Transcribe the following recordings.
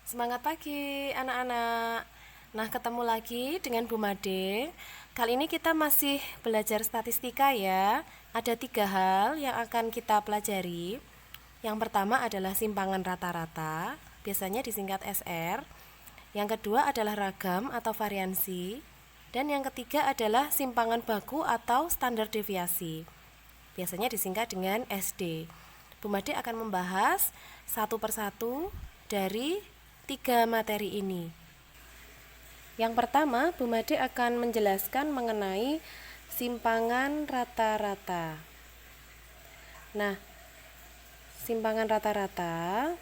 Semangat pagi anak-anak. Nah, ketemu lagi dengan Bu Made. Kali ini kita masih belajar statistika ya. Ada 3 hal yang akan kita pelajari. Yang pertama adalah simpangan rata-rata, biasanya disingkat SR. Yang kedua adalah ragam atau variansi. Dan yang ketiga adalah simpangan baku atau standar deviasi, biasanya disingkat dengan SD. Bu Made akan membahas satu persatu dari 3 materi ini. Yang pertama, Bu Made akan menjelaskan mengenai simpangan rata-rata. Nah, simpangan rata-rata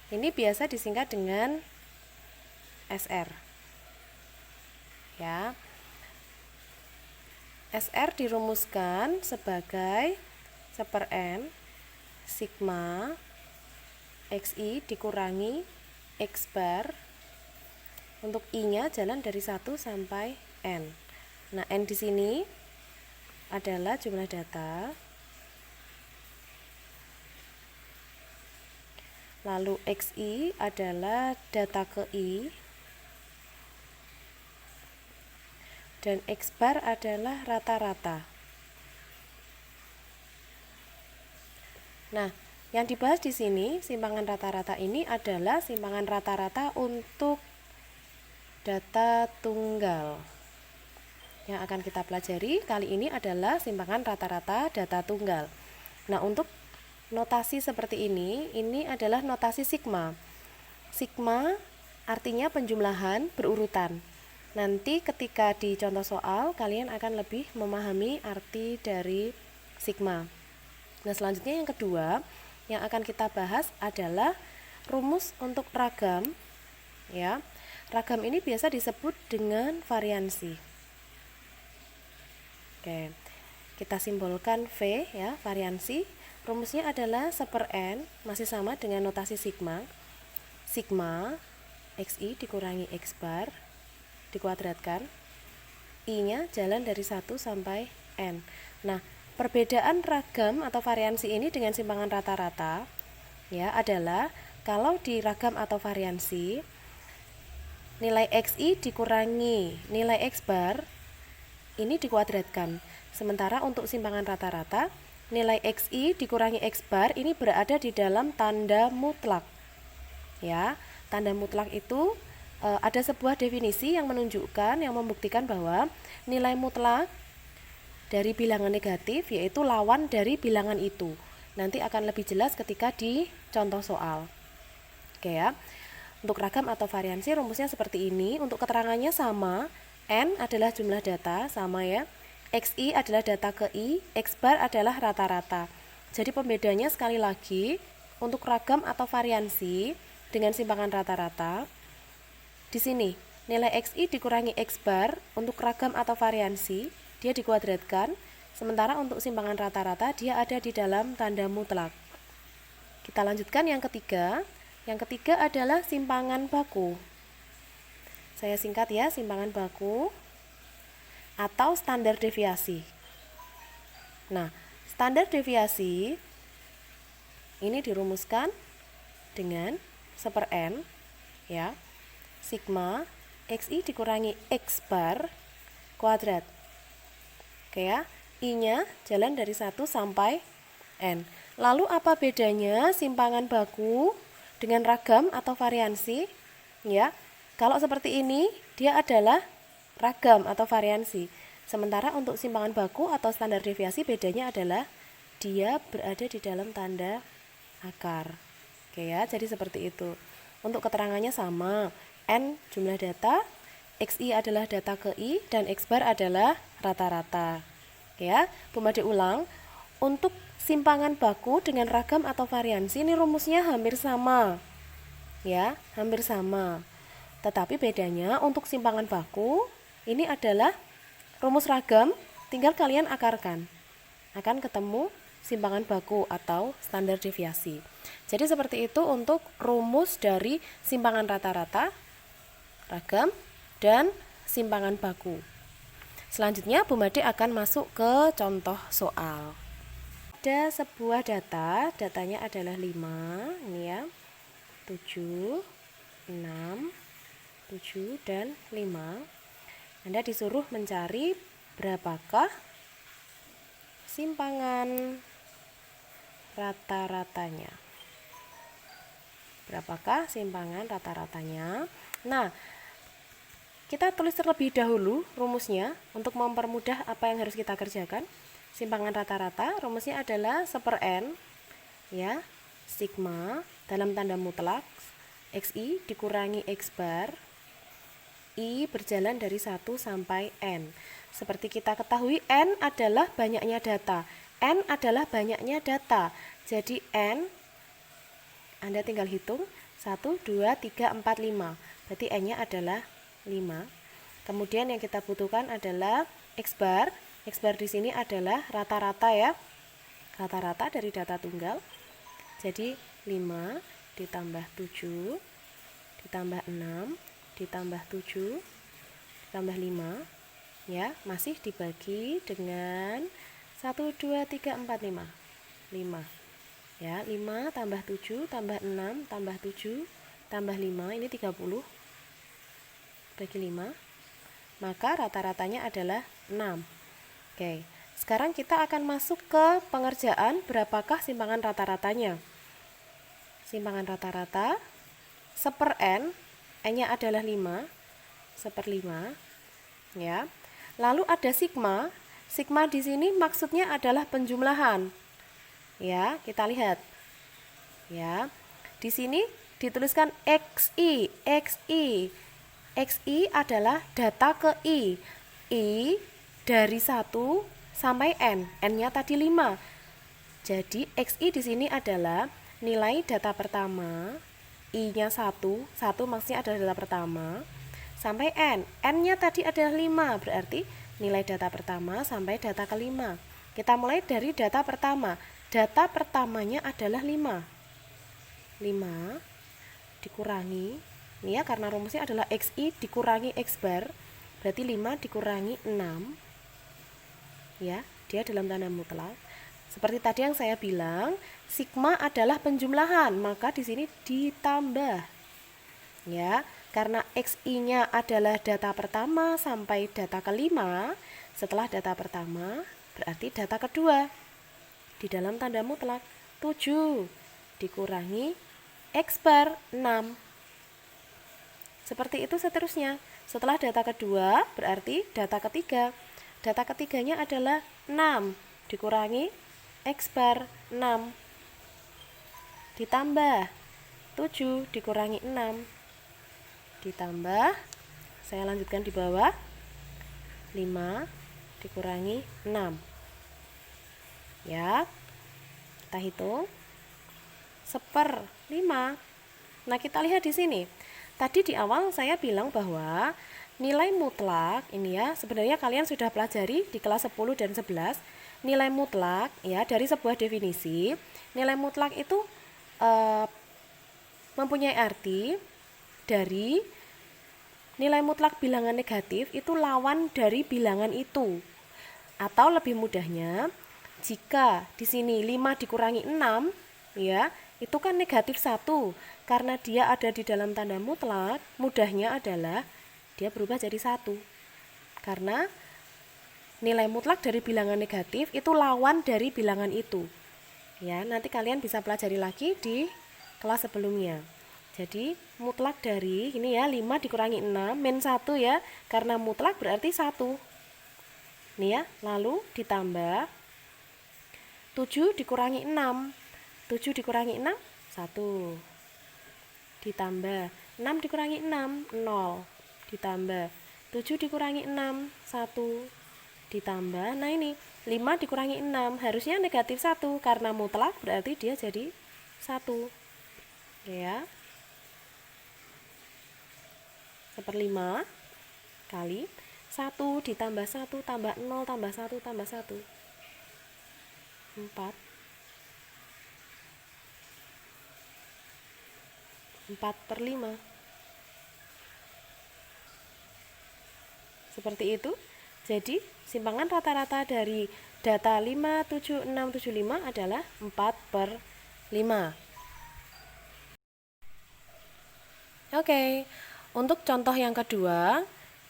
ini biasa disingkat dengan SR. Ya. SR dirumuskan sebagai 1/N sigma XI dikurangi X bar. Untuk I-nya jalan dari 1 sampai N. Nah, N di sini adalah jumlah data. Lalu XI adalah data ke I. Dan X bar adalah rata-rata. Nah, yang dibahas di sini, simpangan rata-rata ini adalah simpangan rata-rata untuk data tunggal. Yang akan kita pelajari kali ini adalah simpangan rata-rata data tunggal. Nah, untuk notasi seperti ini adalah notasi sigma. Sigma artinya penjumlahan berurutan. Nanti ketika di contoh soal, kalian akan lebih memahami arti dari sigma. Nah, selanjutnya yang kedua yang akan kita bahas adalah rumus untuk ragam. Ya, ragam ini biasa disebut dengan variansi. Oke, kita simbolkan V ya, variansi. Rumusnya adalah 1/N, masih sama dengan notasi sigma. Sigma XI dikurangi X bar dikuadratkan. I-nya jalan dari 1 sampai N. Nah, perbedaan ragam atau variansi ini dengan simpangan rata-rata ya adalah kalau di ragam atau variansi nilai XI dikurangi nilai X bar ini dikuadratkan. Sementara untuk simpangan rata-rata nilai XI dikurangi X bar ini berada di dalam tanda mutlak. Ya, tanda mutlak itu ada sebuah definisi yang menunjukkan, yang membuktikan bahwa nilai mutlak dari bilangan negatif yaitu lawan dari bilangan itu. Nanti akan lebih jelas ketika di contoh soal. Oke ya. Untuk ragam atau variansi rumusnya seperti ini. Untuk keterangannya sama. N adalah jumlah data, sama ya. XI adalah data ke I, X bar adalah rata-rata. Jadi pembedanya sekali lagi, untuk ragam atau variansi dengan simpangan rata-rata, di sini nilai XI dikurangi X bar untuk ragam atau variansi, dia dikuadratkan, sementara untuk simpangan rata-rata dia ada di dalam tanda mutlak. Kita lanjutkan yang ketiga. Yang ketiga adalah simpangan baku. Saya singkat ya, simpangan baku atau standar deviasi. Nah, standar deviasi ini dirumuskan dengan 1/N ya. Sigma XI dikurangi X bar kuadrat. Oke ya, I-nya jalan dari 1 sampai N. Lalu apa bedanya simpangan baku dengan ragam atau variansi? Ya, kalau seperti ini dia adalah ragam atau variansi. Sementara untuk simpangan baku atau standar deviasi bedanya adalah dia berada di dalam tanda akar. Oke ya, jadi seperti itu. Untuk keterangannya sama. N jumlah data, XI adalah data ke I, dan X bar adalah rata-rata. Ya, Bu Made ulang. Untuk simpangan baku dengan ragam atau variansi ini rumusnya hampir sama. Ya, hampir sama. Tetapi bedanya untuk simpangan baku ini adalah rumus ragam, tinggal kalian akarkan. Akan ketemu simpangan baku atau standar deviasi. Jadi seperti itu untuk rumus dari simpangan rata-rata, ragam, dan simpangan baku. Selanjutnya Bu Made akan masuk ke contoh soal. Ada sebuah data, datanya adalah 5, ini ya. 7, 6, 7, dan 5. Anda disuruh mencari berapakah simpangan rata-ratanya. Berapakah simpangan rata-ratanya? Nah, kita tulis terlebih dahulu rumusnya untuk mempermudah apa yang harus kita kerjakan. Simpangan rata-rata, rumusnya adalah 1/n, ya, sigma dalam tanda mutlak xi dikurangi x bar i berjalan dari 1 sampai n. Seperti kita ketahui, n adalah banyaknya data. N adalah banyaknya data. Jadi n, Anda tinggal hitung 1, 2, 3, 4, 5. Berarti n-nya adalah 5. Kemudian yang kita butuhkan adalah x bar. X bar di sini adalah rata-rata, ya. Rata-rata dari data tunggal. Jadi 5 ditambah 7 ditambah 6 ditambah 7 ditambah 5, ya, masih dibagi dengan 1, 2, 3, 4, 5. 5. Ya, 5 tambah 7 tambah 6 tambah 7 tambah 5, ini 30 bagi 5, maka rata-ratanya adalah 6. Oke, sekarang kita akan masuk ke pengerjaan berapakah simpangan rata-ratanya. Simpangan rata-rata 1/n, n-nya adalah 5, 1/5, ya. Lalu ada sigma. Sigma di sini maksudnya adalah penjumlahan. Ya, kita lihat. Ya. Di sini dituliskan xi, xi. Xi adalah data ke i. I dari 1 sampai n. N-nya tadi 5. Jadi xi di sini adalah nilai data pertama, i-nya 1 maksudnya adalah data pertama, sampai n. N-nya tadi adalah 5, berarti nilai data pertama sampai data kelima. Kita mulai dari data pertama. Data pertamanya adalah 5. 5 dikurangi, ini ya, karena rumusnya adalah xi dikurangi x bar, berarti 5 dikurangi 6. Ya, dia dalam tanda mutlak. Seperti tadi yang saya bilang, sigma adalah penjumlahan, maka di sini ditambah. Ya, karena xi-nya adalah data pertama sampai data kelima, setelah data pertama berarti data kedua. Di dalam tanda mutlak 7 dikurangi x bar 6. Seperti itu seterusnya. Setelah data kedua berarti data ketiga. Data ketiganya adalah 6 dikurangi x bar 6 ditambah 7 dikurangi 6 ditambah, saya lanjutkan di bawah, 5 dikurangi 6. Ya, kita hitung 1/5. Nah, kita lihat di sini. Tadi di awal saya bilang bahwa nilai mutlak ini, ya, sebenarnya kalian sudah pelajari di kelas 10 dan 11. Nilai mutlak, ya, dari sebuah definisi, nilai mutlak itu mempunyai arti dari nilai mutlak bilangan negatif itu lawan dari bilangan itu. Atau lebih mudahnya, jika di sini 5 dikurangi 6, ya, itu kan negatif 1. Karena dia ada di dalam tanda mutlak, mudahnya adalah dia berubah jadi 1. Karena nilai mutlak dari bilangan negatif itu lawan dari bilangan itu. Ya, nanti kalian bisa pelajari lagi di kelas sebelumnya. Jadi mutlak dari ini, ya, 5 dikurangi 6 min 1, ya, karena mutlak berarti 1. Ini, ya, lalu ditambah 7 dikurangi 6. 7 dikurangi 6 1. Ditambah 6 dikurangi 6 0. Ditambah 7 dikurangi 6 1. Ditambah, nah ini 5 dikurangi 6 harusnya negatif 1, karena mutlak berarti dia jadi 1. Ya, 1/5 kali 1 ditambah 1 tambah 0 tambah 1 tambah 1 4. 4/5. Seperti itu. Jadi simpangan rata-rata dari data 5, 7, 6, 7, 5 adalah 4/5. Oke, untuk contoh yang kedua,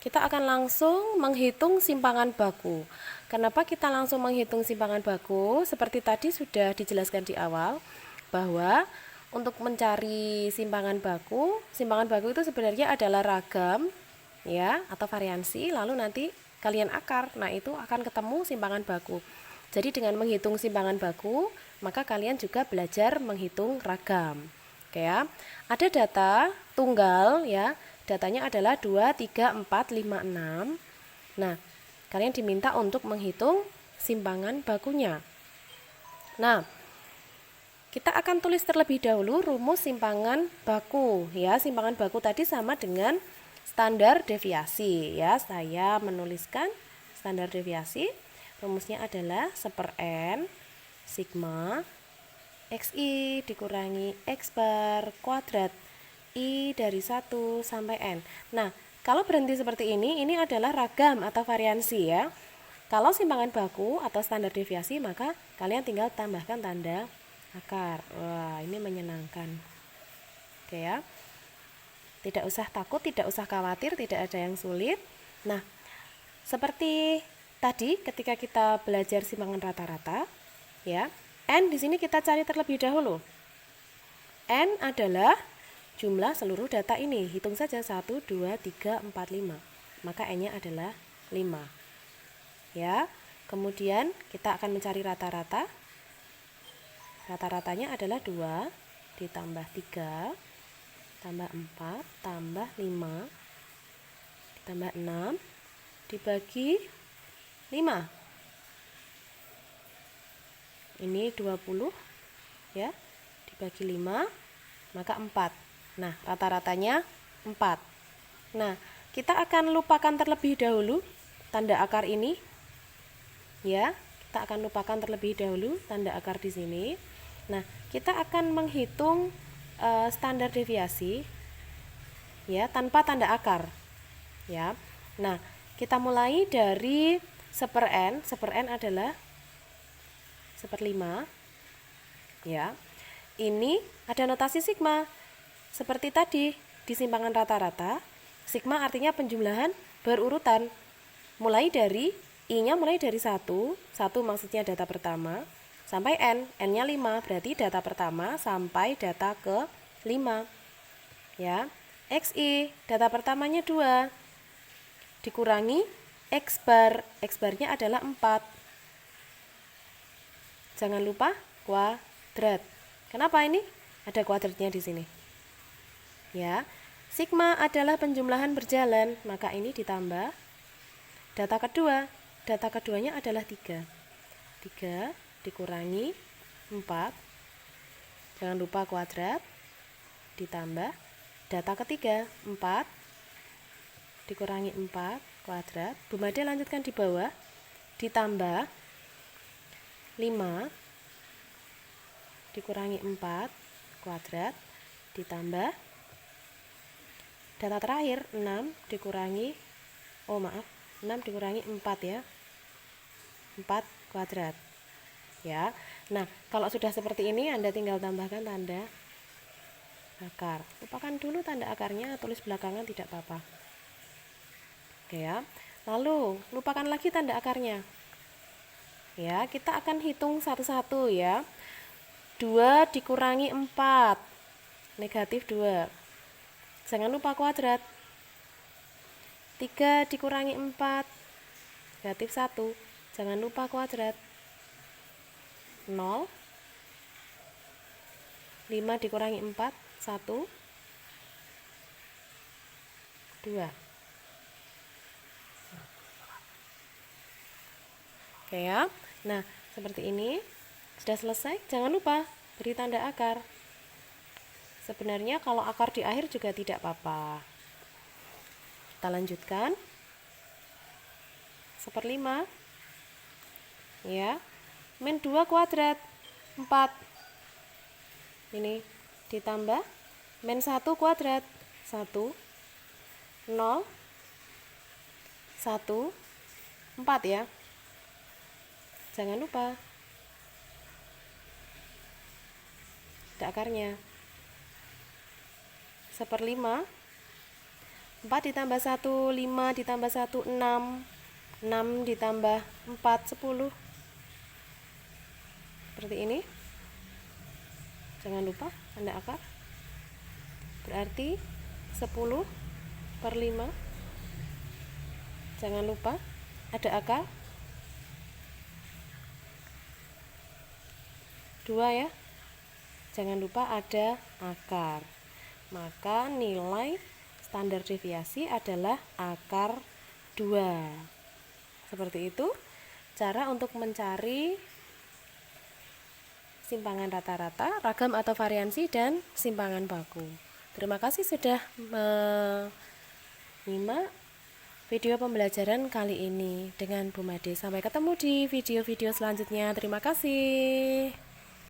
kita akan langsung menghitung simpangan baku. Kenapa kita langsung menghitung simpangan baku? Seperti tadi sudah dijelaskan di awal, bahwa untuk mencari simpangan baku itu sebenarnya adalah ragam, ya, atau variansi, lalu nanti kalian akar. Nah, itu akan ketemu simpangan baku. Jadi dengan menghitung simpangan baku, maka kalian juga belajar menghitung ragam. Oke ya. Ada data tunggal ya. Datanya adalah 2, 3, 4, 5, 6. Nah, kalian diminta untuk menghitung simpangan bakunya. Nah, kita akan tulis terlebih dahulu rumus simpangan baku ya. Simpangan baku tadi sama dengan standar deviasi ya. Saya menuliskan standar deviasi. Rumusnya adalah 1/n sigma XI dikurangi X bar kuadrat I dari 1 sampai N. Nah, kalau berhenti seperti ini adalah ragam atau variansi ya. Kalau simpangan baku atau standar deviasi, maka kalian tinggal tambahkan tanda akar. Wah, ini menyenangkan. Oke ya. Tidak usah takut, tidak usah khawatir, tidak ada yang sulit. Nah, seperti tadi ketika kita belajar simpangan rata-rata, ya. N di sini kita cari terlebih dahulu. N adalah jumlah seluruh data ini. Hitung saja 1, 2, 3, 4, 5. Maka N-nya adalah 5. Ya. Kemudian kita akan mencari rata-rata. Rata-ratanya adalah 2 ditambah 3 tambah 4 tambah 5 tambah 6 dibagi 5. Ini 20 ya, dibagi 5 maka 4. Nah, rata-ratanya 4. Nah, kita akan lupakan terlebih dahulu tanda akar ini ya. Kita akan lupakan terlebih dahulu tanda akar di sini. Nah, kita akan menghitung standar deviasi ya tanpa tanda akar ya. Nah, kita mulai dari 1/n. 1/n adalah 1/5 ya. Ini ada notasi sigma. Seperti tadi di simpangan rata-rata, sigma artinya penjumlahan berurutan. Mulai dari I-nya mulai dari 1 maksudnya data pertama, sampai N. N-nya 5, berarti data pertama sampai data ke 5. Ya. XI, data pertamanya 2. Dikurangi X bar. X barnya adalah 4. Jangan lupa kuadrat. Kenapa ini? Ada kuadratnya di sini. Ya. Sigma adalah penjumlahan berjalan, maka ini ditambah data kedua. Data keduanya adalah 3. 3 dikurangi 4. Jangan lupa kuadrat. Ditambah data ketiga, 4 dikurangi 4 kuadrat. Bu Made lanjutkan di bawah. Ditambah 5 dikurangi 4 kuadrat ditambah data terakhir 6 dikurangi 6 dikurangi 4 ya, 4 kuadrat ya. Nah, kalau sudah seperti ini Anda tinggal tambahkan tanda akar. Lupakan dulu tanda akarnya, tulis belakangan tidak apa-apa. Oke ya. Lalu lupakan lagi tanda akarnya. Ya, kita akan hitung satu-satu ya. 2 dikurangi 4, negatif 2. Jangan lupa kuadrat. 3 dikurangi 4, negatif 1. Jangan lupa kuadrat. 0. 5 dikurangi 4, 1, 2. Oke ya. Nah, seperti ini. Sudah selesai? Jangan lupa beri tanda akar. Sebenarnya kalau akar di akhir juga tidak apa-apa. Kita lanjutkan. 1/5 ya. Min 2 kuadrat 4. Ini ditambah min 1 kuadrat 1, 0, 1, 4 ya. Jangan lupa akarnya 1/5. 4 ditambah 1, 5 ditambah 1, 6. 6 ditambah 4, 10. Seperti ini. Jangan lupa tanda akar. Berarti 10/5. Jangan lupa ada akar 2 ya. Jangan lupa ada akar. Maka nilai standar deviasi adalah akar 2. Seperti itu cara untuk mencari simpangan rata-rata, ragam atau variansi, dan simpangan baku. Terima kasih sudah menyimak video pembelajaran kali ini dengan Bu Made. Sampai ketemu di video-video selanjutnya. Terima kasih.